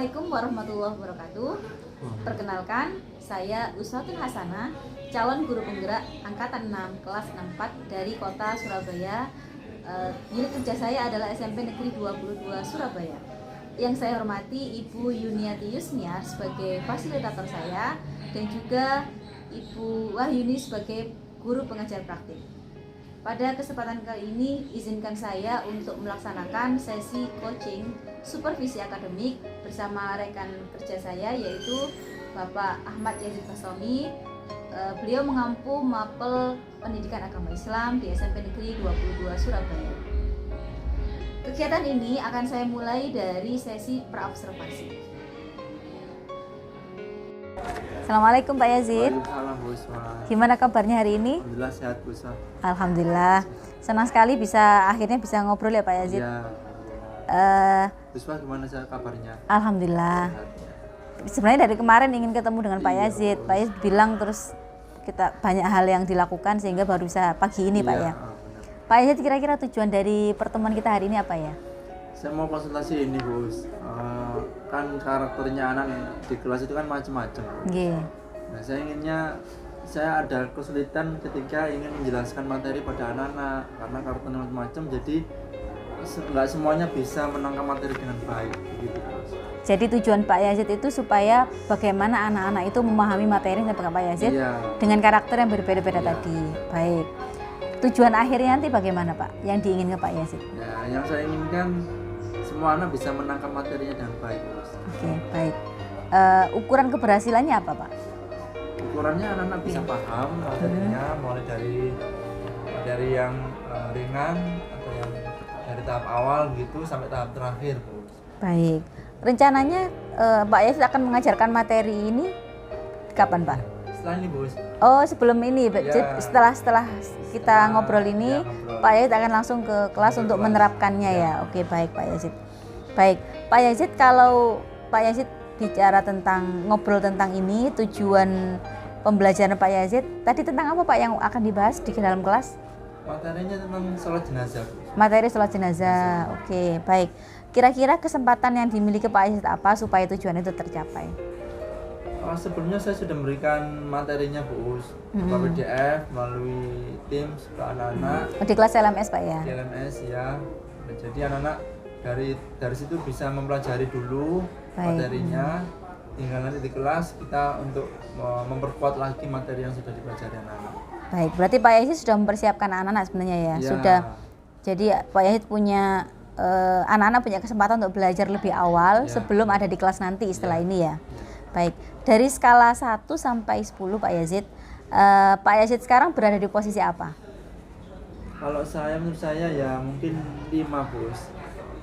Assalamualaikum warahmatullahi wabarakatuh. Perkenalkan, saya Uswatun Hasanah, calon guru penggerak angkatan 6 kelas 64 dari kota Surabaya. Unit kerja saya adalah SMP Negeri 22 Surabaya. Yang saya hormati Ibu Yuniati Yusniar sebagai fasilitator saya dan juga Ibu Wahyuni sebagai guru pengajar praktik. Pada kesempatan kali ini, izinkan saya untuk melaksanakan sesi coaching supervisi akademik bersama rekan kerja saya yaitu Bapak Ahmad Yazid Bastomi. Beliau mengampu mapel pendidikan agama Islam di SMP Negeri 22 Surabaya. Kegiatan ini akan saya mulai dari sesi praobservasi. Assalamualaikum Pak Yazid. Waalaikumsalam Bu Usma. Gimana kabarnya hari ini? Alhamdulillah sehat Bu Usma. Alhamdulillah. Senang sekali akhirnya bisa ngobrol ya Pak Yazid. Iya. Bu Usma gimana kabarnya? Alhamdulillah. Sehat. Sebenarnya dari kemarin ingin ketemu dengan Pak Yazid. Pak Yazid bilang terus kita banyak hal yang dilakukan sehingga baru bisa pagi ini Pak ya. Benar. Pak Yazid, kira-kira tujuan dari pertemuan kita hari ini apa ya? Saya mau konsultasi ini Bu. Kan karakternya anak di kelas itu kan macam-macam. Nggih. Nah, saya ada kesulitan ketika ingin menjelaskan materi pada anak-anak karena karakternya macam-macam, jadi nggak semuanya bisa menangkap materi dengan baik gitu. Jadi tujuan Pak Yazid itu supaya bagaimana anak-anak itu memahami materi yang Pak Yazid dengan karakter yang berbeda-beda tadi. Baik. Tujuan akhirnya nanti bagaimana Pak? Yang diinginkan Pak Yazid? Ya, yang saya inginkan semua anak bisa menangkap materinya dengan baik. Oke, baik. Ukuran keberhasilannya apa Pak? Ukurannya anak-anak bisa paham materinya, mulai dari yang ringan atau yang dari tahap awal gitu sampai tahap terakhir, Bu. Baik. Rencananya Pak Yazid akan mengajarkan materi ini kapan Pak? Setelah ini, Bu. Oh, sebelum ini, Ya. setelah kita ngobrol ini, ya, ngobrol. Pak Yazid akan langsung ke kelas untuk menerapkannya ya. Oke, baik Pak Yazid. Baik, Pak Yazid, kalau Pak Yazid bicara tentang ngobrol tentang ini, tujuan pembelajaran Pak Yazid, tadi tentang apa Pak yang akan dibahas di dalam kelas? Materinya tentang sholat jenazah, Bu. Materi sholat jenazah. Oke, baik. Kira-kira kesempatan yang dimiliki Pak Yazid apa supaya tujuan itu tercapai? Sebelumnya saya sudah memberikan materinya, Bu, berupa PDF melalui Teams ke anak-anak Di kelas LMS Pak ya? di LMS ya. Nah, jadi anak-anak dari situ bisa mempelajari dulu materinya. Tinggal nanti di kelas kita untuk memperkuat lagi materi yang sudah dipelajari anak-anak. Baik, berarti Pak Yazid sudah mempersiapkan anak-anak sebenarnya ya? Ya. Sudah. Jadi Pak Yazid punya anak-anak punya kesempatan untuk belajar lebih awal sebelum ada di kelas nanti setelah ini ya. Baik, dari skala 1 sampai 10 Pak Yazid, Pak Yazid sekarang berada di posisi apa? Kalau menurut saya ya mungkin 5, Bos.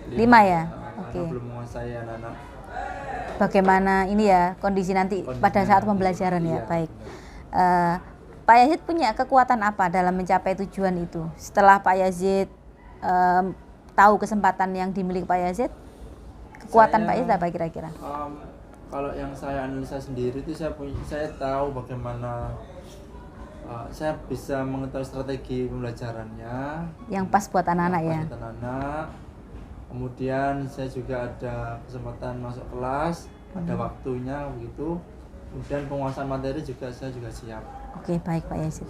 5 ya? Oke. Karena belum menguasai anak-anak. Bagaimana ini ya kondisi nanti pada saat pembelajaran ya? Iya. Baik. Pak Yazid punya kekuatan apa dalam mencapai tujuan itu? Setelah Pak Yazid tahu kesempatan yang dimiliki Pak Yazid, kekuatan Pak Yazid apa kira-kira? Kalau yang saya analisa sendiri itu saya tahu bagaimana saya bisa mengetahui strategi pembelajarannya Yang pas buat anak-anak ya? buat anak-anak. Kemudian saya juga ada kesempatan masuk kelas, ada waktunya begitu. Kemudian penguasaan materi juga saya juga siap. Oke, baik Pak Yazid.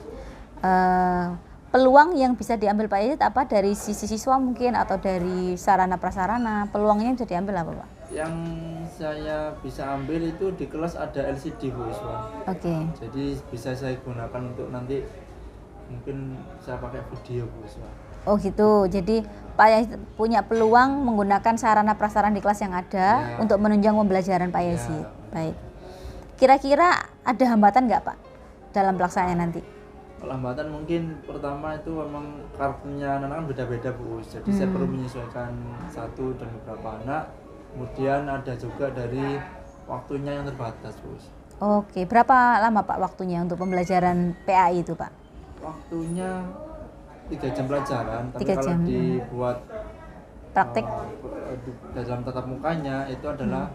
Peluang yang bisa diambil Pak Yazid apa dari sisi siswa mungkin atau dari sarana prasarana? Peluangnya bisa diambil apa Pak? Yang saya bisa ambil itu di kelas ada LCD, Bu Iswan. Oke. Jadi bisa saya gunakan untuk nanti mungkin saya pakai video, Bu Iswan. Oh gitu. Jadi Pak Yazid punya peluang menggunakan sarana prasarana di kelas yang ada untuk menunjang pembelajaran Pak Yazid. Baik. Kira-kira ada hambatan nggak Pak dalam pelaksanaannya nanti? Kalau hambatan mungkin pertama itu memang karakternya anak-anak kan beda-beda, Bu. Jadi saya perlu menyesuaikan satu dan beberapa anak. Kemudian ada juga dari waktunya yang terbatas, Bu. Oke, berapa lama Pak waktunya untuk pembelajaran PAI itu Pak? Waktunya 3 jam pelajaran, tapi 3 kalau jam. dibuat Praktik? dalam tatap mukanya itu adalah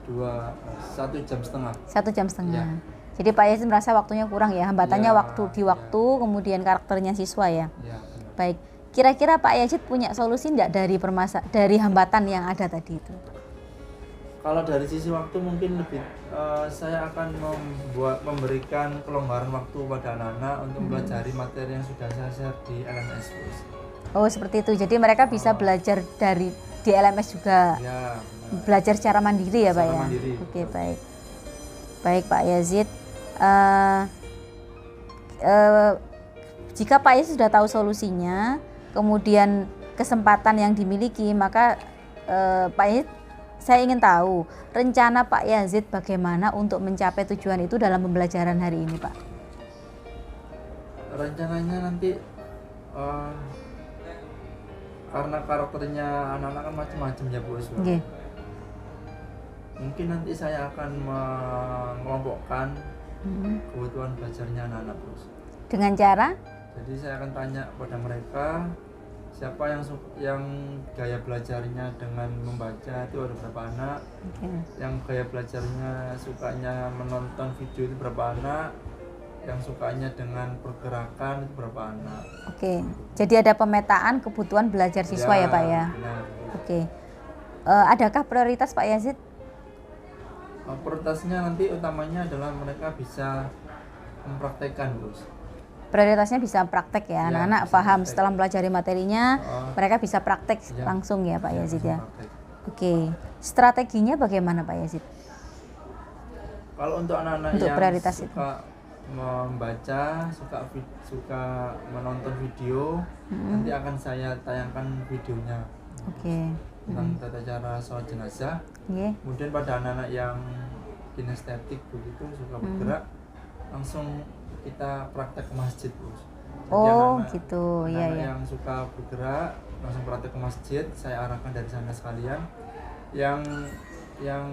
1,5 jam. 1,5 jam. Ya. Jadi Pak Yazid merasa waktunya kurang ya, hambatannya Ya, waktu, kemudian karakternya siswa ya. Ya, Baik, kira-kira Pak Yazid punya solusi enggak dari hambatan yang ada tadi itu? Kalau dari sisi waktu mungkin lebih saya akan memberikan kelonggaran waktu pada anak-anak untuk mempelajari materi yang sudah saya share di LMS, Bos. Oh seperti itu, jadi mereka bisa belajar di LMS juga, Ya, benar. belajar secara mandiri ya Pak Secara ya? mandiri. Oke, baik. Baik Pak Yazid, Eh, jika Pak Yazid sudah tahu solusinya, kemudian kesempatan yang dimiliki, maka Pak Yazid, saya ingin tahu rencana Pak Yazid bagaimana untuk mencapai tujuan itu dalam pembelajaran hari ini, Pak. Rencananya nanti karena karakternya anak-anak kan macam-macam ya, Bos. Oke. Mungkin nanti saya akan mengelompokkan kebutuhan belajarnya anak-anak, Bos. Dengan cara? Jadi saya akan tanya pada mereka siapa yang gaya belajarnya dengan membaca itu ada berapa anak, yang gaya belajarnya sukanya menonton video itu berapa anak, yang sukanya dengan pergerakan itu berapa anak. Oke, jadi ada pemetaan kebutuhan belajar siswa ya Pak ya? Benar. Oke, adakah prioritas Pak Yazid? Prioritasnya nanti utamanya adalah mereka bisa mempraktekkan, Bos. Prioritasnya bisa praktek ya, anak-anak bisa paham praktek. setelah mempelajari materinya, mereka bisa praktek Ya. langsung ya Pak Yazid ya. Praktek. Oke, strateginya bagaimana Pak Yazid? Kalau untuk anak-anak Untuk yang prioritas suka membaca, suka menonton video, nanti akan saya tayangkan videonya Oke, tentang tata cara sholat jenazah. Oke. Kemudian pada anak-anak yang kinestetik begitu suka bergerak, langsung kita praktek ke masjid, Bos. Jadi Oh anak-anak- gitu, ya anak-anak ya. yang suka bergerak langsung praktek ke masjid, saya arahkan dari sana sekalian. Yang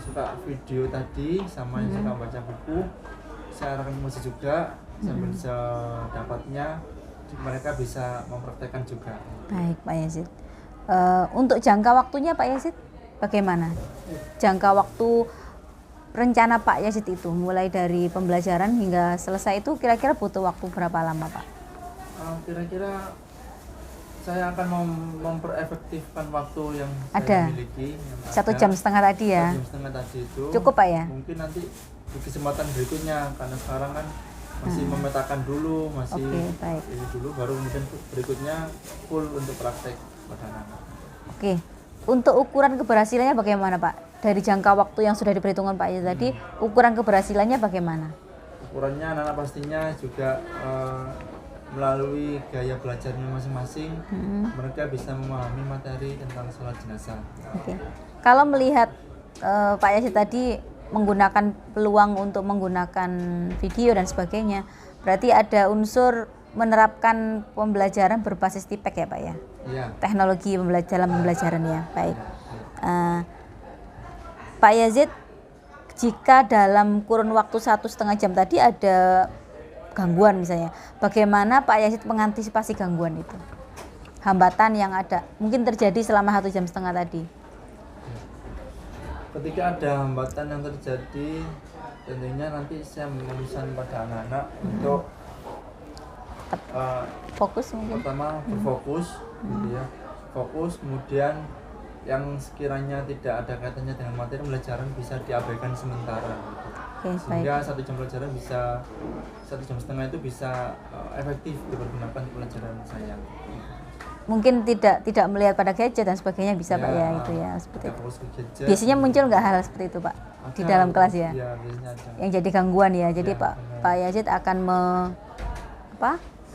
suka video tadi sama yang suka baca buku, saya arahkan ke masjid juga sambil sedapatnya mereka bisa mempraktekkan juga. Baik Pak Yazid. Untuk jangka waktunya Pak Yazid bagaimana? Jangka waktu rencana Pak Yazid itu mulai dari pembelajaran hingga selesai itu kira-kira butuh waktu berapa lama Pak? Kira-kira saya akan memperefektifkan waktu yang Ada. saya miliki. Yang 1,5 ada. jam tadi ya? 1,5 jam tadi itu Cukup Pak ya? mungkin nanti di kesempatan berikutnya, karena sekarang kan masih memetakan dulu, masih Oke, baik. ini dulu, baru kemudian berikutnya full untuk praktek pada anak. Oke, untuk ukuran keberhasilannya bagaimana Pak? Dari jangka waktu yang sudah diperhitungkan Pak Yazid tadi, ukuran keberhasilannya bagaimana? Ukurannya anak-anak pastinya juga melalui gaya belajarnya masing-masing, mereka bisa memahami materi tentang sholat jenazah. Oke. Kalau melihat Pak Yazid tadi menggunakan peluang untuk menggunakan video dan sebagainya, berarti ada unsur menerapkan pembelajaran berbasis tipek ya Pak ya? Iya. Teknologi dalam pembelajaran ya, baik. Pak Yazid, jika dalam kurun waktu 1,5 jam tadi ada gangguan misalnya, bagaimana Pak Yazid mengantisipasi gangguan itu? Hambatan yang ada mungkin terjadi selama 1,5 jam tadi. Ketika ada hambatan yang terjadi, tentunya nanti saya memesan pada anak-anak untuk Fokus mungkin. pertama berfokus, gitu ya, fokus. Kemudian yang sekiranya tidak ada kaitannya dengan materi pembelajaran bisa diabaikan sementara, gitu. Oke, baik. Sehingga 1 jam pelajaran bisa 1,5 jam itu bisa efektif dipergunakan untuk pelajaran saya. Mungkin tidak melihat pada gadget dan sebagainya bisa Pak ya, itu ya seperti tidak itu. fokus ke gadget. Biasanya muncul nggak hal seperti itu Pak di Ada, dalam kelas ya? Iya, biasanya ada. Yang jadi gangguan ya. Jadi Ya, benar. Pak Yazid akan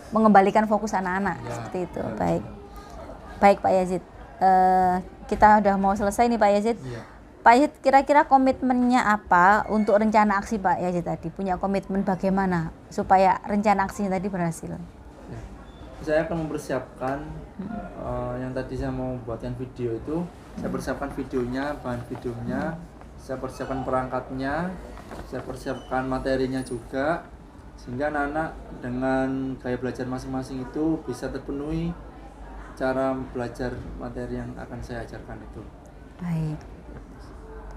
mengembalikan fokus anak-anak Ya, seperti itu. benar, Baik. benar. Baik Pak Yazid. Kita udah mau selesai nih Pak Yazid. Iya. Pak Yazid, kira-kira komitmennya apa untuk rencana aksi Pak Yazid tadi? Punya komitmen bagaimana supaya rencana aksinya tadi berhasil? Ya. Saya akan mempersiapkan yang tadi saya mau buatkan video itu. Saya persiapkan videonya, bahan videonya, saya persiapkan perangkatnya, saya persiapkan materinya juga, sehingga anak-anak dengan gaya belajar masing-masing itu bisa terpenuhi cara belajar materi yang akan saya ajarkan itu. Baik.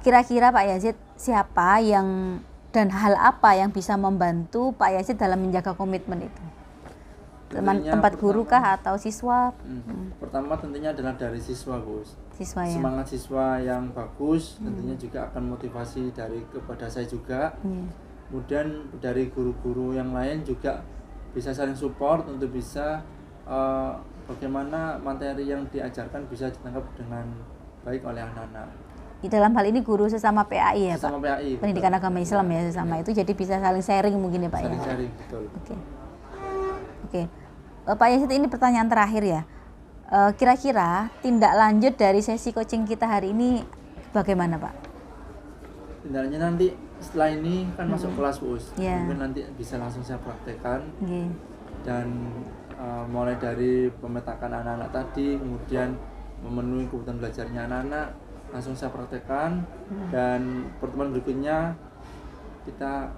Kira-kira Pak Yazid, siapa yang dan hal apa yang bisa membantu Pak Yazid dalam menjaga komitmen itu? Tentunya tempat guru pertama- kah atau siswa? Pertama tentunya adalah dari siswa, Bos. Siswa ya. Semangat siswa yang bagus tentunya juga akan motivasi dari kepada saya juga. Iya. Kemudian dari guru-guru yang lain juga bisa saling support untuk bisa bagaimana materi yang diajarkan bisa ditangkap dengan baik oleh anak-anak. Di dalam hal ini guru sesama PAI ya Pak? Sesama PAI. Pendidikan Agama Islam ya sesama itu, jadi bisa saling sharing mungkin ya Pak ya? Sharing-sharing, betul. Oke. Pak Yazid, ini pertanyaan terakhir ya. Kira-kira tindak lanjut dari sesi coaching kita hari ini bagaimana Pak? Tindaklanjutnya nanti setelah ini kan masuk kelas, Bos. Iya. Mungkin nanti bisa langsung saya praktekkan. Oke. Dan mulai dari memetakan anak-anak tadi, kemudian memenuhi kebutuhan belajarnya anak-anak, langsung saya praktekkan. Dan pertemuan berikutnya kita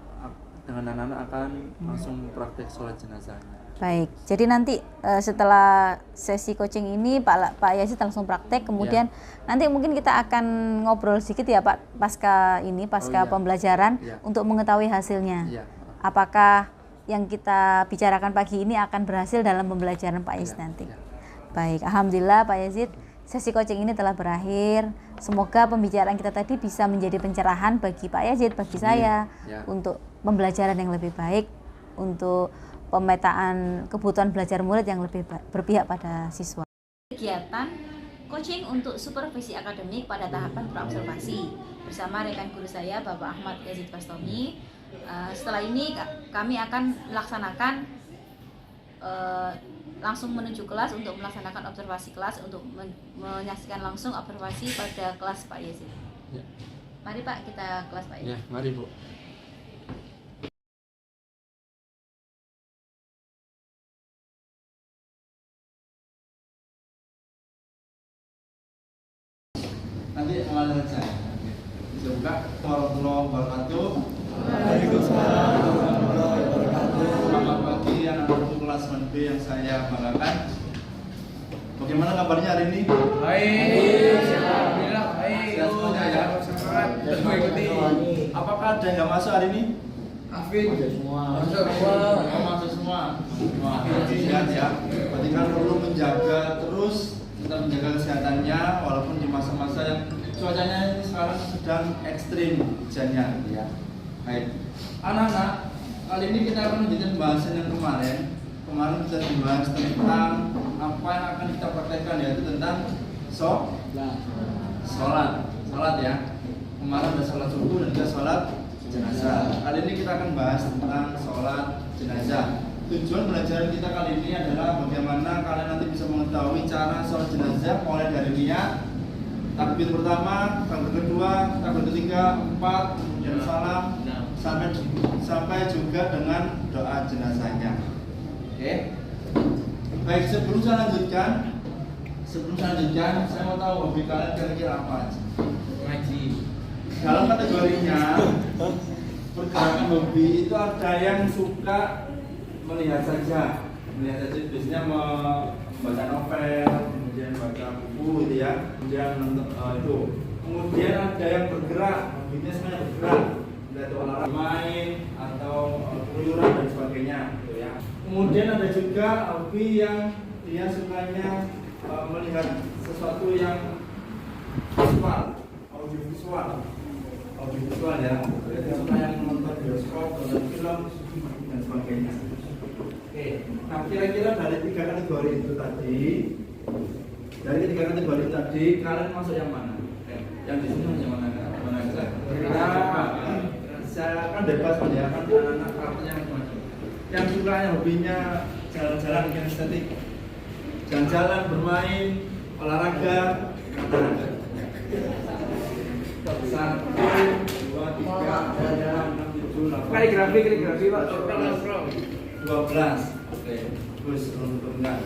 dengan anak-anak akan langsung praktek sholat jenazahnya. Baik, jadi nanti setelah sesi coaching ini Pak Yazid langsung praktek, kemudian nanti mungkin kita akan ngobrol sedikit ya Pak pasca pembelajaran untuk mengetahui hasilnya. Iya. Apakah yang kita bicarakan pagi ini akan berhasil dalam pembelajaran Pak Yazid nanti. Baik, alhamdulillah Pak Yazid, sesi coaching ini telah berakhir. Semoga pembicaraan kita tadi bisa menjadi pencerahan bagi Pak Yazid, bagi saya, untuk pembelajaran yang lebih baik, untuk pemetaan kebutuhan belajar murid yang lebih berpihak pada siswa. Kegiatan coaching untuk supervisi akademik pada tahapan praobservasi bersama rekan guru saya Bapak Ahmad Yazid Bastomi. Setelah ini kami akan melaksanakan langsung menuju kelas untuk melaksanakan observasi kelas, untuk menyaksikan langsung observasi pada kelas Pak Yazid. Ya. Mari Pak, kita kelas Pak Yazid. Ya, mari Bu. Nanti mengalir saja. Buka. Warahmatullahi wabarakatuh. Waalaikumsalam warahmatullahi wabarakatuh. Selamat pagi anak-anakku kelas 9B yang saya banggakan. Bagaimana kabarnya hari ini? Baik, alhamdulillah baik. Sehat semuanya ya? Semangat dan mengikuti. Apakah ada yang nggak masuk hari ini? Afid Semua. masuk semua. Oh, masuk semua. Sehat ya. Berarti kan perlu menjaga terus, tetap menjaga kesehatannya walaupun di masa-masa yang cuacanya ini sekarang sedang ekstrim hujannya ya. Baik. Anak-anak, kali ini kita akan lanjutkan pembahasan yang kemarin. Kemarin kita dibahas tentang apa yang akan kita praktekkan, yaitu tentang sholat ya. Kemarin ada sholat subuh dan juga sholat jenazah. Kali ini kita akan bahas tentang sholat jenazah. Tujuan pelajaran kita kali ini adalah bagaimana kalian nanti bisa mengetahui cara sholat jenazah mulai dari niat, takbir pertama, takbir kedua, takbir ketiga, 4, kemudian salam, sampai juga dengan doa jenazahnya. Oke. Baik, sebelum saya lanjutkan, saya mau tahu hobi kalian kira-kira apa aja? Ngaji. Dalam kategorinya pergerakan hobi itu ada yang suka melihat saja, biasanya membaca novel, kemudian baca buku gitu ya, kemudian nonton itu. Kemudian ada yang bergerak, hobinya semuanya bergerak, melihat olahraga, main atau keluyuran dan sebagainya gitu ya. Kemudian ada juga hobi yang dia sukanya melihat sesuatu yang audiovisual ya, dia suka yang menonton bioskop, nonton film dan sebagainya. Oke, nah kira-kira dari tiga kategori itu tadi, kalian masuk yang mana? Yang di sini yang mana? Saya kan bebas ya, kan anak-anak karakternya macam-macam. Yang sukanya hobinya jalan-jalan, yang estetik, jalan-jalan, bermain, olahraga, olahraga. 1, 2, 3, 4, 5, 6, 7, 8. Kaligrafi Pak. 12. Oke, terus enggak.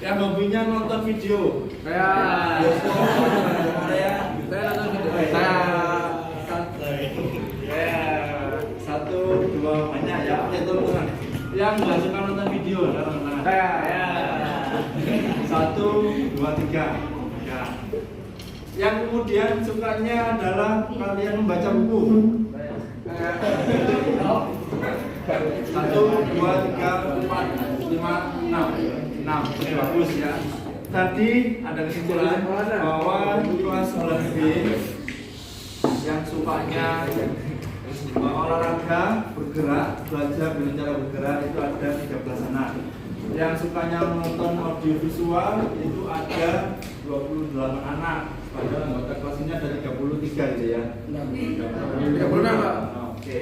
Yang hobinya nonton video. Kayak Korea. saya nonton video. Saya 1, 2 banyak ya. Oke, turun. Yang nggak suka nonton video, Saya 1, 2, 3. Ya. Yang kemudian sukanya adalah kalian membaca buku. 1, 2, 3, 4, 5, 6. dihapus ya. Tadi ada kesimpulan bahwa kelas 9B yang sukanya olahraga, bergerak, belajar dengan cara bergerak itu ada 13 anak. Yang sukanya menonton audio visual itu ada 28 anak. Padahal anggota kelas ini ada 33 gitu ya. 36 Pak. Oke.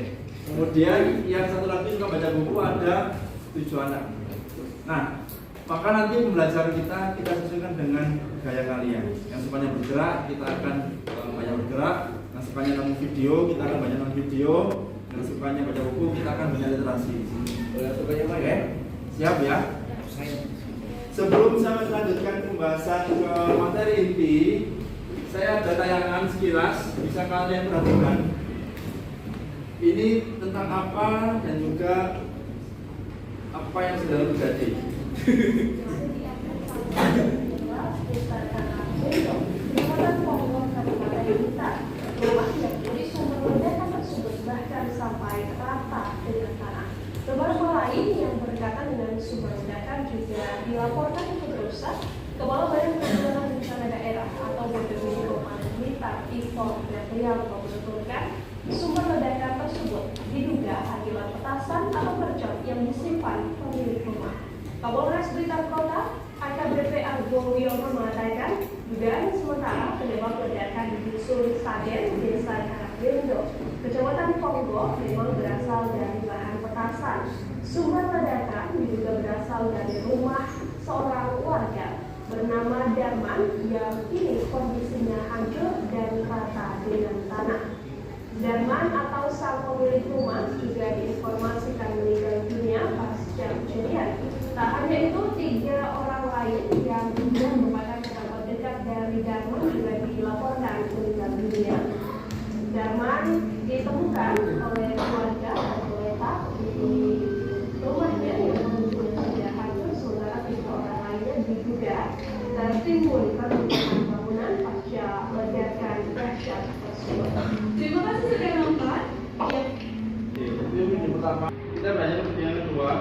Kemudian yang satu lagi juga baca buku ada 7 anak. Nah, maka nanti pembelajaran kita sesuaikan dengan gaya kalian. Yang sukanya bergerak, kita akan banyak bergerak. Yang sukanya nonton video, kita akan banyak nonton video. Yang sukanya baca buku, kita akan banyak literasi. Yang sukanya apa ya? Siap ya? Sebelum saya melanjutkan pembahasan ke materi inti, saya ada tayangan sekilas, bisa kalian perhatikan. Ini tentang apa dan juga apa yang sedang terjadi. Sampai rata dengan tanah. Beberapa lain yang berdekatan dengan sumber ledakan juga dilaporkan ikut rusak. Kepala Badan Penanggulangan Bencana Daerah atau BPBD Kabupaten Blitar, Ivor Prianto menuturkan sumber ledakan tersebut diduga akibat petasan atau mercon yang disimpan pemilik rumah. Kapolres Blitar Kota AKBP Argo Wiono mengatakan dugaan sementara penyebab ledakan di dusun Saden, Desa Karangbindo, Kecamatan Ponggo memang berasal dari bahan petasan. Sumber ledakan diduga berasal dari rumah seorang warga bernama Darman yang kini kondisinya hancur dan rata dengan tanah. Darman atau sang pemilik rumah juga diinformasikan meninggal dunia pasca kejadian. Tak hanya itu, 3 orang lain yang juga merupakan kerabat dekat dari Darman juga dilaporkan meninggal dunia. Darman ditemukan oleh keluarga tergeletak di rumahnya yang kondisinya sudah hancur, sementara 3 orang lainnya diduga tertimbun keruntuhan bangunan pasca ledakan dahsyat tersebut. Terima kasih sudah nonton. Itu video pertama. Kita belajar video yang kedua.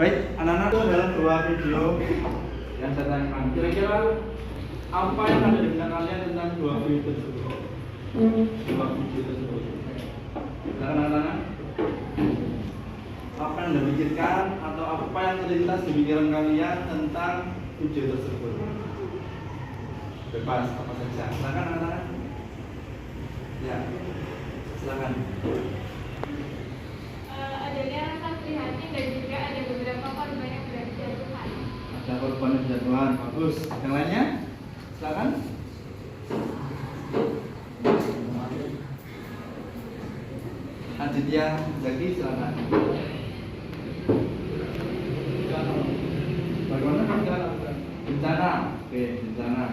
Baik, anak-anak, itu adalah 2 video yang saya tayangkan. Kira-kira apa yang ada di benak kalian tentang 2 video tersebut? 2 video tersebut. Silakan anak-anak. Apa yang Anda pikirkan atau apa yang terlintas di pikiran kalian tentang video tersebut? Bebas apa saja. Silakan anak-anak. Ya, silakan. Adanya rasa prihatin dan juga ada beberapa korban yang berjatuhan. Ada korban berjatuhan, bagus. Yang lainnya, silakan. Aditya Zaki, silakan. Bagaimana bencana? Oke, bencana.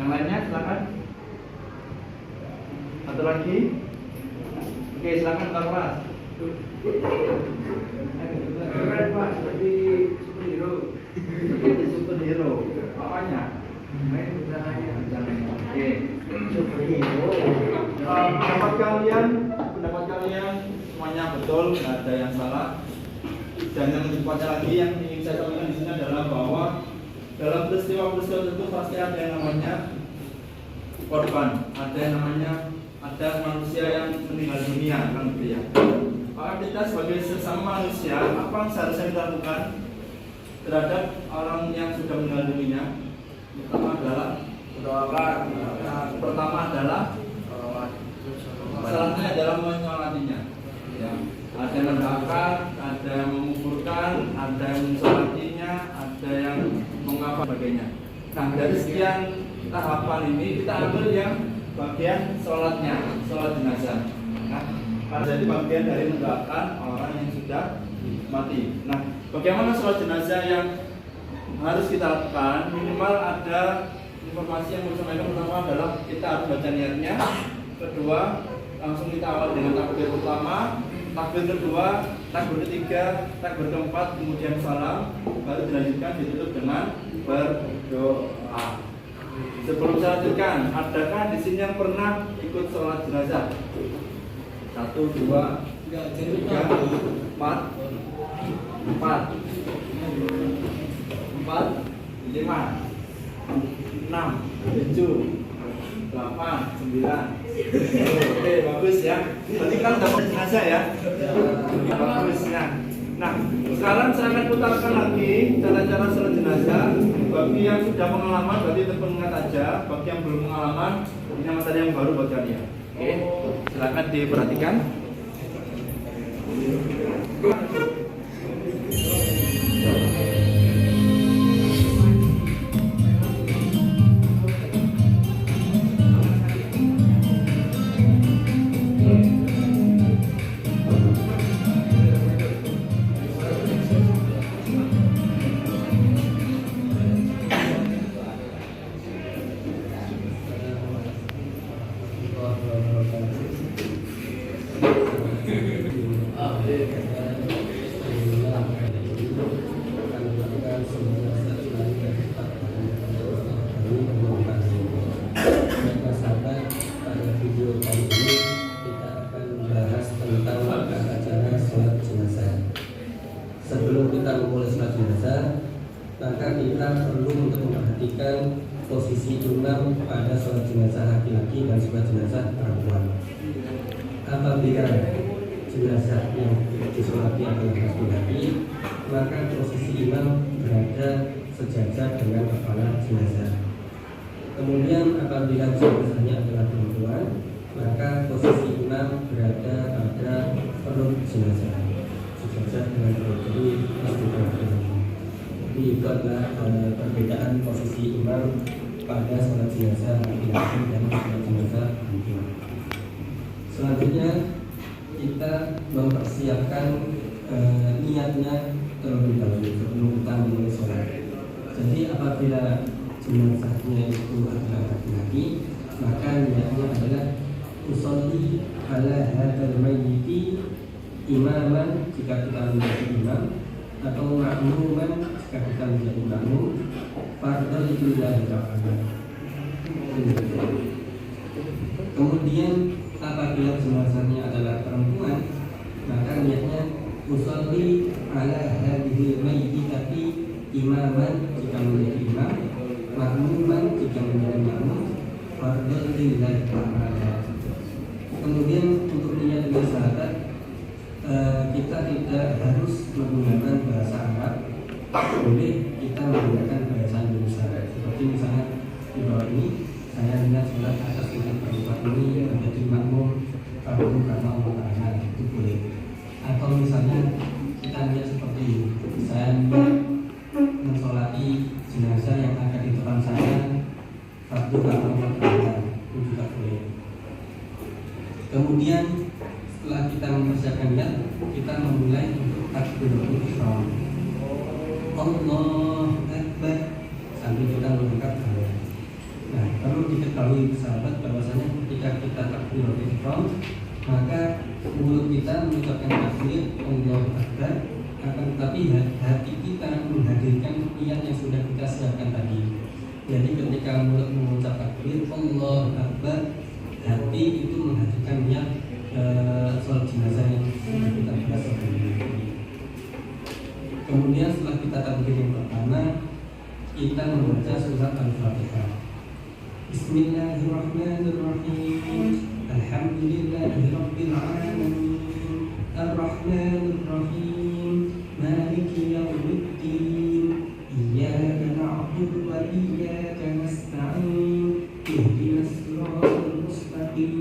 Yang lainnya, silakan. Satu lagi. Oke, silakan Pak Mas. Keren Pak, seperti superhero. Seperti superhero. Apanya? Main bencananya. Oke. Pendapat kalian semuanya betul, nggak ada yang salah. Dan yang lebih tepatnya lagi yang ingin saya sampaikan di sini adalah bahwa dalam peristiwa-peristiwa itu pasti ada yang namanya korban, ada manusia yang meninggal dunia, kan gitu ya. Maka kita sebagai sesama manusia, apa yang seharusnya kita lakukan terhadap orang yang sudah meninggal dunia? Pertama adalah masalahnya adalah menyolatinya. Ya. Ada yang mendoakan, ada yang menguburkan, ada yang mensolatinya, ada yang mengapa sebagainya. Nah, dari sekian tahapan ini kita ambil yang bagian sholatnya, sholat jenazah. Nah, jadi bagian dari mendoakan orang yang sudah mati. Nah, bagaimana sholat jenazah yang harus kita lakukan? Minimal ada informasi yang mau sampaikan. Pertama adalah kita harus baca niatnya. Kedua, langsung kita awal dengan takbir pertama, takbir kedua, takbir ketiga, takbir keempat, kemudian salam, baru dilanjutkan ditutup dengan berdoa. Sebelum saya lanjutkan, adakah di sini yang pernah ikut sholat jenazah? 1, 2, 3, 4, 5, 6, 7, 8, 9. Oke, bagus ya. Berarti kan dapat jenazah ya. Bagus ya. Nah, sekarang saya akan putarkan lagi cara-cara sholat jenazah. Bagi yang sudah pengalaman, berarti terpengat aja. Bagi yang belum pengalaman, ini materi yang baru buat kalian. Oke, silakan diperhatikan. Sebelum kita memulai sholat jenazah, maka kita perlu untuk memperhatikan posisi imam pada sholat jenazah laki-laki dan sholat jenazah perempuan. Apabila jenazah yang disolati adalah laki-laki, maka posisi imam berada sejajar dengan kepala jenazah. Kemudian apabila jenazahnya adalah perempuan, maka posisi imam berada pada perut jenazah sejajar dengan perut. Jadi itu adalah perbedaan posisi imam pada sholat jenazah laki-laki dan sholat jenazah perempuan. Selanjutnya kita mempersiapkan niatnya terlebih dahulu sebelum kita memulai sholat. Jadi apabila jenazahnya itu adalah laki-laki, maka niatnya adalah usolli ala hadzal mayyiti imaman jika kita menjadi imam, atau makmuman jika kita menjadi makmum, fardhu lillahi ta'ala. Kemudian apabila jenazahnya adalah perempuan, maka niatnya usolli ala hadhil mayyitati imaman jika menjadi imam, makmuman jika menjadi makmum, fardhu lillahi ta'ala. Kemudian untuk niat dengan syahadat, kita tidak harus menggunakan bahasa Arab, boleh kita menggunakan bahasa Indonesia. Seperti misalnya di bawah ini, saya niat sholat atas nama perempuan ini menjadi makmum mensolati jenazah yang akan di depan saya fardu atau mutlakan itu juga boleh. Kemudian setelah kita mempersiapkan niat, kita memulai untuk takbiratul ihram. Allahu Akbar sambil kita mengangkat tangan. Nah, perlu diketahui sahabat bahwasanya ketika kita takbiratul ihram, maka mulut kita mengucapkan takbir Allahu Akbar, akan tetapi hati kita menghadirkan niat yang sudah kita siapkan tadi. Jadi ketika mulut mengucap takbir Allahu Akbar, hati itu menghadirkan niat sholat jenazah yang sudah kita bahas sebelumnya. Kemudian setelah kita takbir yang pertama, kita membaca surat Al-Fatihah. Bismillahirrahmanirrahim. Alhamdulillahirabbil alamin. Arrahmanirrahim. Maliki yaumiddin. Iyyaka na'budu wa iyyaka nasta'in. Ihdinas siratal mustaqim.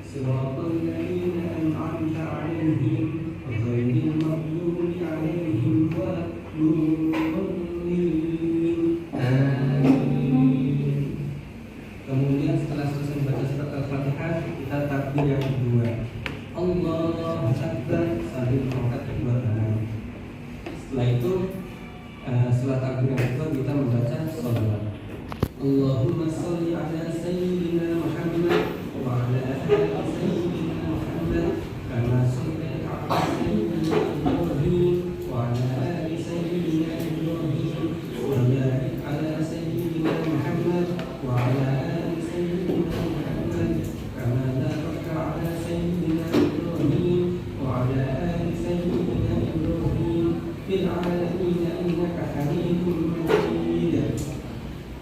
Siratal ladzina an'amta 'alaihim ghairil maghdubi 'alaihim waladdallin. Amin. Kemudian setelah selesai membaca surat Al-Fatihah, kita takbir yang kedua. Allahu Akbar sambil mengangkat kedua tangan. Setelah itu, setelah takbir yang kedua kita membaca sholawat. Allahumma sholli ala sayyidina Muhammad wa ala ali sayyidina Muhammad kama shallaita ala sayyidina Ibrahim wa ala ali sayyidina Ibrahim wa barik ala sayyidina Muhammad wa ala ali sayyidina Muhammad kama barakta ala sayyidina Ibrahim wa ala ali sayyidina Ibrahim fil alamin innaka Hamidum Majid.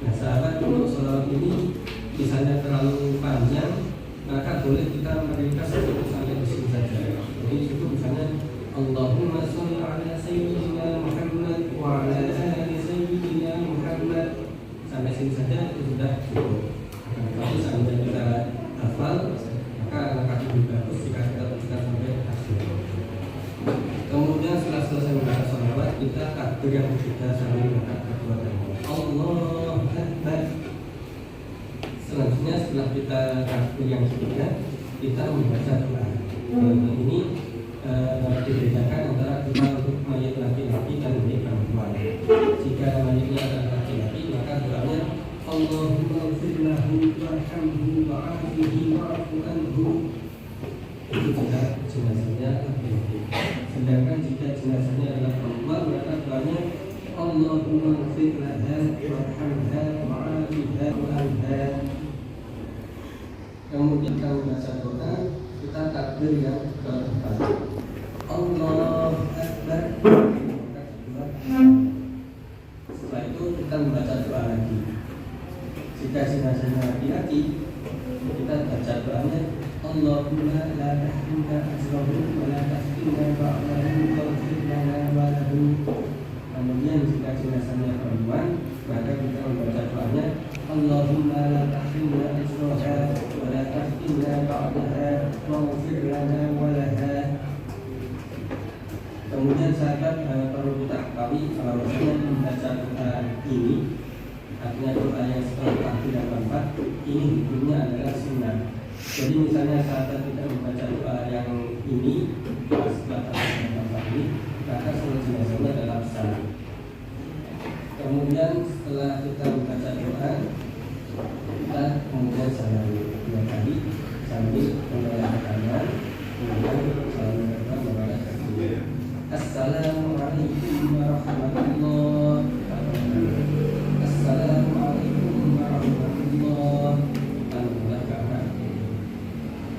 Nah, sahabat, untuk sholawat ini misalnya terlalu panjang, maka boleh kita meringkas untuk sampai di sini saja. Jadi cukup misalnya Allahumma sholli ala sayyidina Muhammad wa ala ali sayyidina Muhammad, sampai sini saja itu sudah cukup. Tapi seandainya kita hafal, maka alangkah lebih bagus jika kita teruskan sampai akhir. Kemudian setelah selesai membaca sholawat, kita takbir yang ketiga sambil mengangkat kedua tangan. Allahu Akbar. Selanjutnya setelah kita takbir yang ketiga, kita membaca doa. Ini dibedakan antara doa untuk mayat laki-laki dan mayat perempuan. Jika mayatnya adalah laki-laki, maka doanya Allahumma ighfir lahu warhamhu wa'afihi wa'fu anhu. Itu jika jenazahnya laki-laki. Sedangkan jika jenazahnya adalah perempuan, maka doanya Allahumma ighfir laha warhamha wa'afiha wa'anha. Kemudian kita membaca doa, kita takbir yang keempat. Allahu Akbar. Setelah itu kita membaca doa lagi. Jika jenazahnya laki-laki, kita baca doanya Allahumma la tahrimna ajrahu wa la taftinna ba'dahu waghfir lana wa lahu. Kemudian jika jenazahnya perempuan, maka kita membaca doanya Allahumma la tahrimna ajraha wa la taftinna ba'daha waghfir lana wa laha. Kemudian sahabat, perlu kita ketahui bahwasanya membaca doa ini, artinya doa yang setelah takbir yang keempat, ini hukumnya adalah sunnah. Jadi misalnya sahabat tidak membaca doa yang ini setelah takbir yang keempat ini, maka sholat jenazahnya adalah sah. Kemudian setelah kita membaca doa, kita kemudian salam dua kali sambil mengangkat tangan, kemudian salam kedua mengangkat kaki. Assalamualaikum warahmatullahi wabarakatuh. Assalamualaikum warahmatullahi wabarakatuh.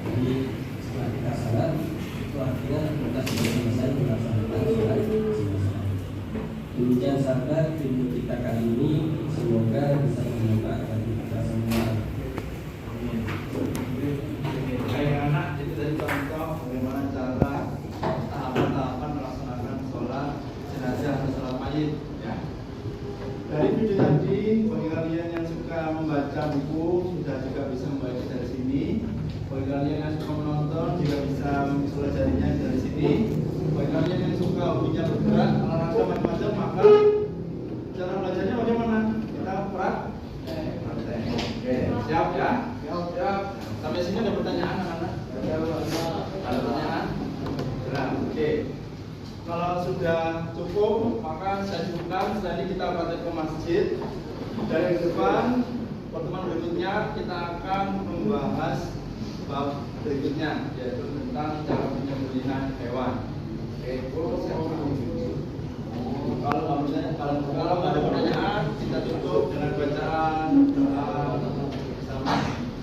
Jadi setelah kita salam, itu artinya kita sudah selesai melaksanakan sholat jenazah. Demikian sahabat, video kita kali ini semoga bisa bermanfaat bagi kita semua. Baik anak, jadi dari contoh bagaimana cara tahapan-tahapan melaksanakan sholat jenazah atau sholat mayit, ya. Dari video tadi, bagi kalian yang suka membaca buku sudah juga bisa membaca dari sini. Bagi kalian yang suka menonton juga bisa mempelajarinya dari sini. Bagi kalian yang suka hobinya bergerak, olahraga macam-macam, maka cara Siap ya? Siap. Sampai sini ada pertanyaan anak-anak? Ada pertanyaan? Nah, oke. Kalau sudah cukup, maka saya cukupkan. Setelah ini kita praktek ke masjid. Dari depan, pertemuan berikutnya kita akan membahas bab berikutnya, yaitu tentang cara penyembelihan hewan. Oke, kalau nggak ada pertanyaan, kita tutup dengan bacaan doa bersama.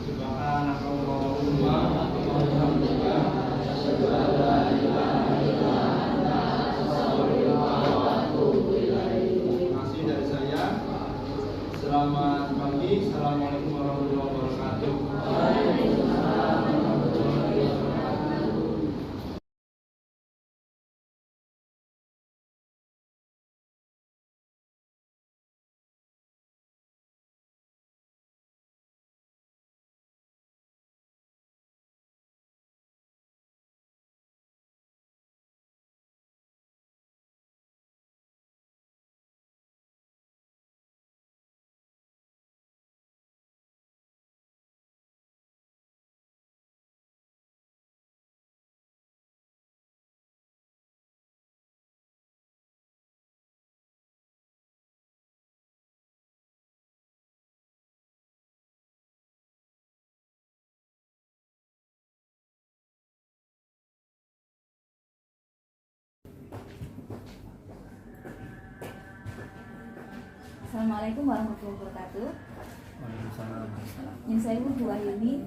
Subhanakallahumma wa bihamdika, asyhadu an la ilaha illa anta, astaghfiruka wa atubu ilaik. Terima kasih dari saya. Selamat pagi. Assalamualaikum warahmatullahi wabarakatuh. Assalamualaikum warahmatullahi wabarakatuh. Waalaikumsalam. Yang saya Bu Wahyuni,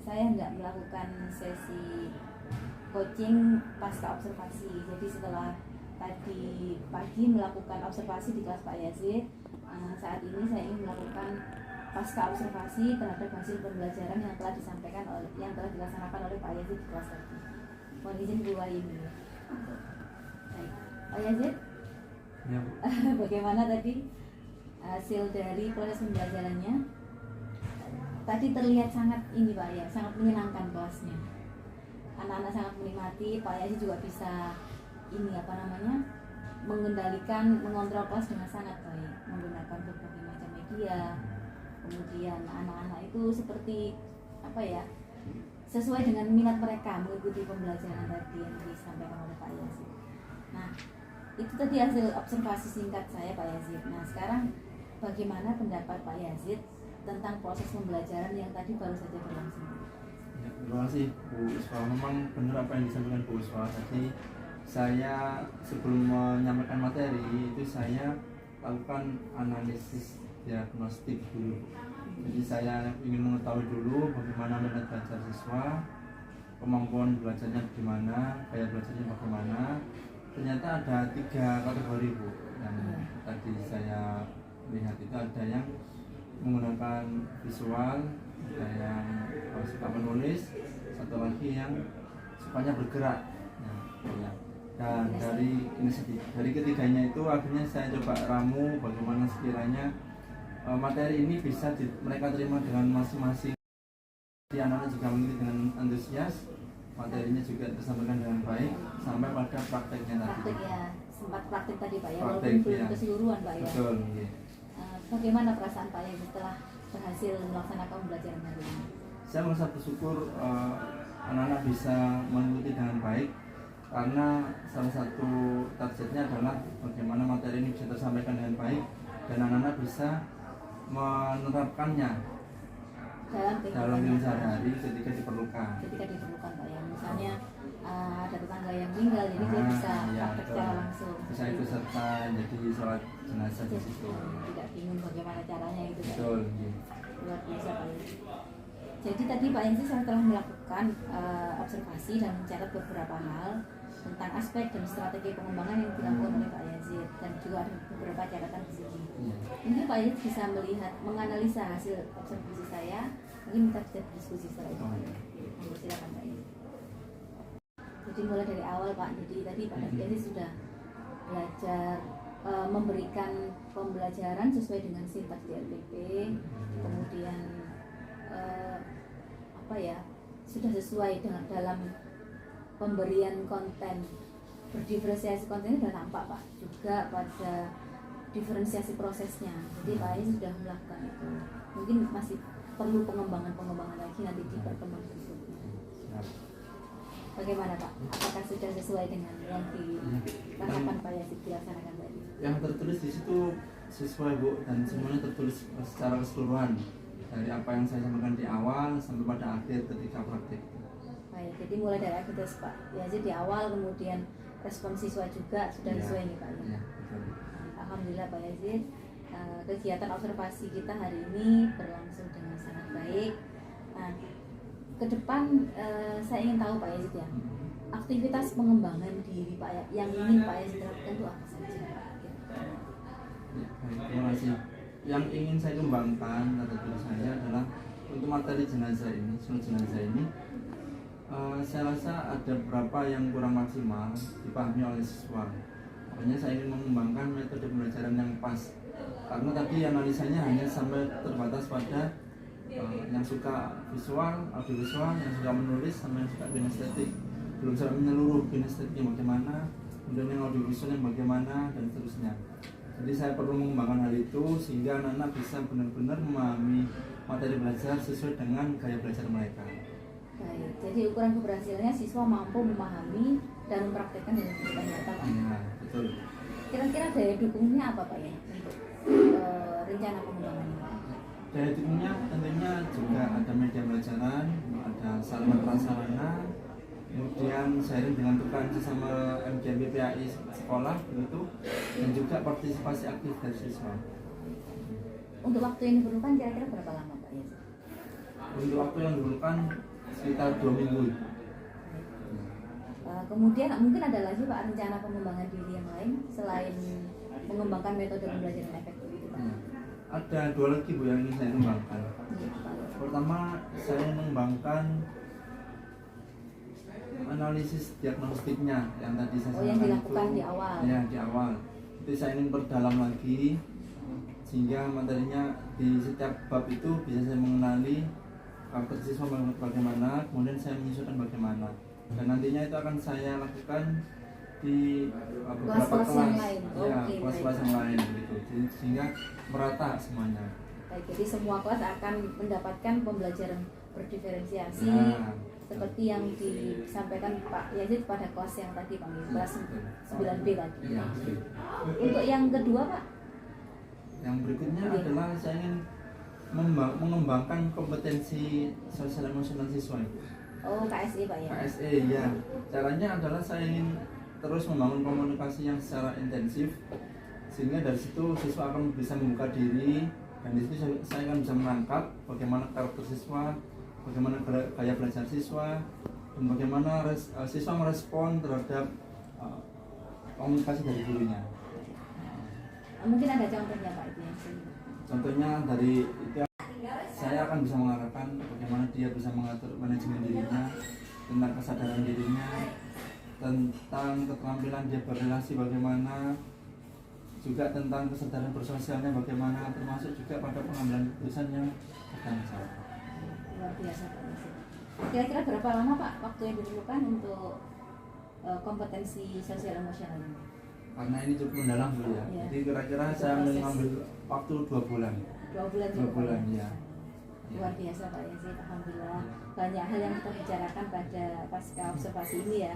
saya hendak melakukan sesi coaching pasca observasi. Jadi setelah tadi pagi melakukan observasi di kelas Pak Yazid, saat ini saya ingin melakukan pasca observasi terhadap hasil pembelajaran yang telah dilaksanakan oleh Pak Yazid di kelas tadi. Mohon izin Bu Wahyuni. Baik, Pak Yazid. Ya, Bu. Bagaimana tadi hasil dari proses pembelajarannya? Tadi terlihat sangat ini Pak ya, sangat menyenangkan kelasnya. Anak-anak sangat menikmati, Pak Yazid juga bisa mengontrol kelas dengan sangat baik, menggunakan berbagai macam media. Kemudian anak-anak itu seperti sesuai dengan minat mereka mengikuti pembelajaran tadi yang disampaikan oleh Pak Yazid. Nah, itu tadi hasil observasi singkat saya Pak Yazid. Nah, sekarang bagaimana pendapat Pak Yazid tentang proses pembelajaran yang tadi baru saja berlangsung? Ya, terima kasih Bu Iswa. Memang benar apa yang disampaikan Bu Iswa. Tadi saya sebelum menyampaikan materi itu saya lakukan analisis diagnostik dulu. Jadi saya ingin mengetahui dulu bagaimana minat belajar siswa, kemampuan belajarnya bagaimana, gaya belajarnya bagaimana. Ternyata ada 3 kategori Bu yang tadi saya lihat. Itu ada yang menggunakan visual, ada yang suka menulis, satu lagi yang sukanya bergerak. Dan dari ketiganya itu akhirnya saya coba ramu bagaimana sekiranya materi ini bisa mereka terima dengan masing-masing. Anak-anak juga mengikuti dengan antusias, materinya juga tersampaikan dengan baik sampai pada prakteknya tadi. Praktek ya, sempat praktek tadi Pak ya, Praktek, walaupun belum ya. keseluruhan Pak ya. Betul. Ya. Bagaimana perasaan Pak ya setelah berhasil melaksanakan pembelajaran hari ini? Saya merasa bersyukur anak-anak bisa mengikuti dengan baik, karena salah satu targetnya adalah bagaimana materi ini bisa tersampaikan dengan baik dan anak-anak bisa menerapkannya dalam kehidupan sehari-hari ketika diperlukan Pak ya, misalnya ada tetangga yang meninggal, jadi dia bisa praktek secara langsung, bisa ikut serta jadi sholat jenazah di situ, tidak bingung bagaimana caranya itu Pak. Betul. Luar biasa Pak ya. Jadi tadi Pak Yansi saya telah melakukan observasi dan mencatat beberapa hal tentang aspek dan strategi pengembangan yang dilakukan oleh Pak Yazid, dan juga ada beberapa catatan di sini. Mungkin Pak Yazid bisa menganalisa hasil observasi saya, mungkin kita bisa berdiskusi setelah itu. Silakan Pak Yazid. Jadi mulai dari awal Pak, jadi tadi Pak Yazid sudah belajar memberikan pembelajaran sesuai dengan sintaks di RPP, kemudian sudah sesuai dengan dalam pemberian konten, berdiferensiasi kontennya sudah nampak Pak. Juga pada diferensiasi prosesnya. Jadi Pak Aziz sudah melakukan itu. Mungkin masih perlu pengembangan lagi nanti di pertemuan berikutnya. Bagaimana Pak? Apakah sudah sesuai dengan yang dirasakan Pak Yazid dilaksanakan tadi? Yang tertulis di situ sesuai Bu, dan semuanya tertulis secara keseluruhan dari apa yang saya sampaikan di awal sampai pada akhir ketika praktik. Baik, jadi mulai dari aktivitas Pak Yazid di awal, kemudian respon siswa juga sudah sesuai nih Pak ya? Ya, betul. Alhamdulillah Pak Yazid, kegiatan observasi kita hari ini berlangsung dengan sangat baik. Nah, ke depan saya ingin tahu Pak Yazid ya, aktivitas pengembangan diri Pak yang ingin Pak Yazid lakukan itu apa saja? Ya, baik, terima kasih. Yang ingin saya kembangkan kata guru saya adalah untuk materi jenazah ini, sholat jenazah ini, saya rasa ada beberapa yang kurang maksimal dipahami oleh siswa. Makanya saya ingin mengembangkan metode pembelajaran yang pas. Karena tadi analisanya hanya sampai terbatas pada yang suka visual, audiovisual, yang suka menulis, sama yang suka kinestetik. Belum sampai menyeluruh kinestetiknya bagaimana, kemudian yang audiovisual yang bagaimana, dan seterusnya. Jadi saya perlu mengembangkan hal itu sehingga anak-anak bisa benar-benar memahami materi belajar sesuai dengan gaya belajar mereka. Baik, jadi ukuran keberhasilannya siswa mampu memahami dan mempraktekkan dengan kehidupan nyata Pak. Ya, betul. Kira-kira daya dukungnya apa Pak ya untuk rencana pengembangan ini? Daya dukungnya tentunya juga ada media pelajaran, ada sarana prasarana, kemudian sharing dengan rekan sesama MGMP PAI sekolah begitu, dan juga partisipasi aktif dari siswa. Untuk waktu yang diperlukan kira-kira berapa lama Pak Yazid? Untuk waktu yang diperlukan sekitar 2 minggu. Kemudian mungkin ada lagi Pak rencana pengembangan diri yang lain selain mengembangkan metode pembelajaran efektif itu Pak? Ada 2 lagi Bu yang ingin saya kembangkan. Iya, Pak. Pertama, saya mengembangkan analisis diagnostiknya yang tadi saya yang sampaikan dilakukan itu, di awal. Ya, di awal. Itu saya ingin perdalam lagi sehingga materinya di setiap bab itu bisa saya mengenali karakter siswa bagaimana, kemudian saya menyesuaikan bagaimana. Dan nantinya itu akan saya lakukan di beberapa Kelas-kelas yang kelas, lain. ya, Oke, kelas-kelas yang lain gitu. Sehingga merata semuanya. Baik, jadi semua kelas akan mendapatkan pembelajaran berdiferensiasi Nah, seperti yang disampaikan Pak Yazid pada kelas yang tadi Pak, kelas 9B tadi. ya, betul. Untuk yang kedua Pak, Yang berikutnya Iya. adalah saya ingin mengembangkan kompetensi sosial emosional siswa. oh KSE Pak ya. KSE ya. Caranya adalah saya ingin terus membangun komunikasi yang secara intensif sehingga dari situ siswa akan bisa membuka diri, dan di situ saya akan bisa menangkap bagaimana karakter siswa, bagaimana gaya belajar siswa, dan bagaimana siswa merespon terhadap komunikasi dari gurunya. Mungkin ada contohnya Pak itu yang sini. Contohnya dari itu saya akan bisa mengarahkan bagaimana dia bisa mengatur manajemen dirinya, tentang kesadaran dirinya, tentang keterampilan dia berrelasi bagaimana, juga tentang kesadaran bersosialnya bagaimana, termasuk juga pada pengambilan keputusan yang bertanggung jawab. Luar biasa Pak Yazid. Kira-kira berapa lama Pak waktu yang diperlukan untuk kompetensi sosial emosional ini? Karena ini cukup mendalam dulu ya. Iya. Jadi kira-kira saya mengambil waktu 2 bulan. 2 bulan 2 cukup, bulan Pak ya. Luar biasa Pak Yazid, alhamdulillah banyak hal yang kita bicarakan pada pasca observasi ini ya.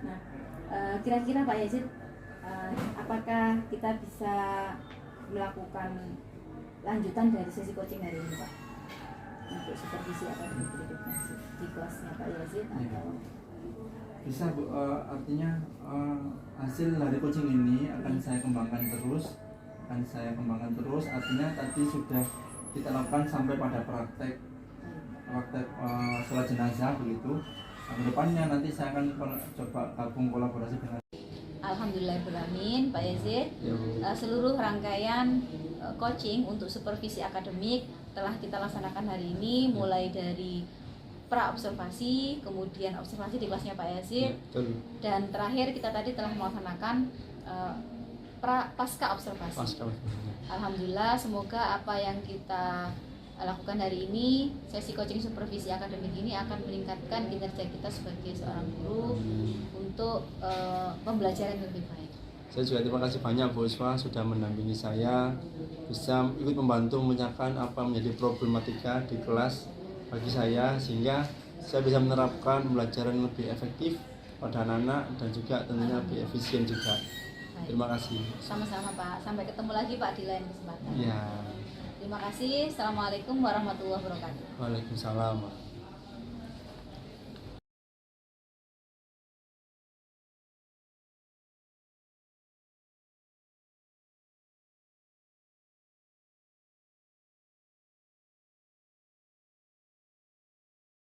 Nah, kira-kira Pak Yazid, apakah kita bisa melakukan lanjutan dari sesi coaching hari ini Pak? Untuk supervisi akademik berikutnya di kelasnya Pak Yazid atau Bisa Bu, artinya hasil dari coaching ini akan saya kembangkan terus, artinya tadi sudah kita lakukan sampai pada praktek sholat jenazah begitu. Nah, kedepannya nanti saya akan coba gabung kolaborasi dengan Alhamdulillahirrahmanirrahim Pak Yazid, seluruh rangkaian coaching untuk supervisi akademik telah kita laksanakan hari ini, mulai dari pra-observasi, kemudian observasi di kelasnya Pak Yazid, dan terakhir kita tadi telah melaksanakan pasca observasi. Alhamdulillah, semoga apa yang kita lakukan hari ini, sesi coaching supervisi akademik ini akan meningkatkan kinerja kita sebagai seorang guru untuk pembelajaran yang lebih baik. Saya juga terima kasih banyak Bu Uswa sudah mendampingi saya, bisa ikut membantu memecahkan apa menjadi problematika di kelas bagi saya, sehingga saya bisa menerapkan pembelajaran yang lebih efektif pada anak-anak dan juga tentunya lebih efisien juga. Terima kasih. Sama-sama Pak. Sampai ketemu lagi Pak di lain kesempatan. Ya. Terima kasih. Assalamualaikum warahmatullahi wabarakatuh. Waalaikumsalam.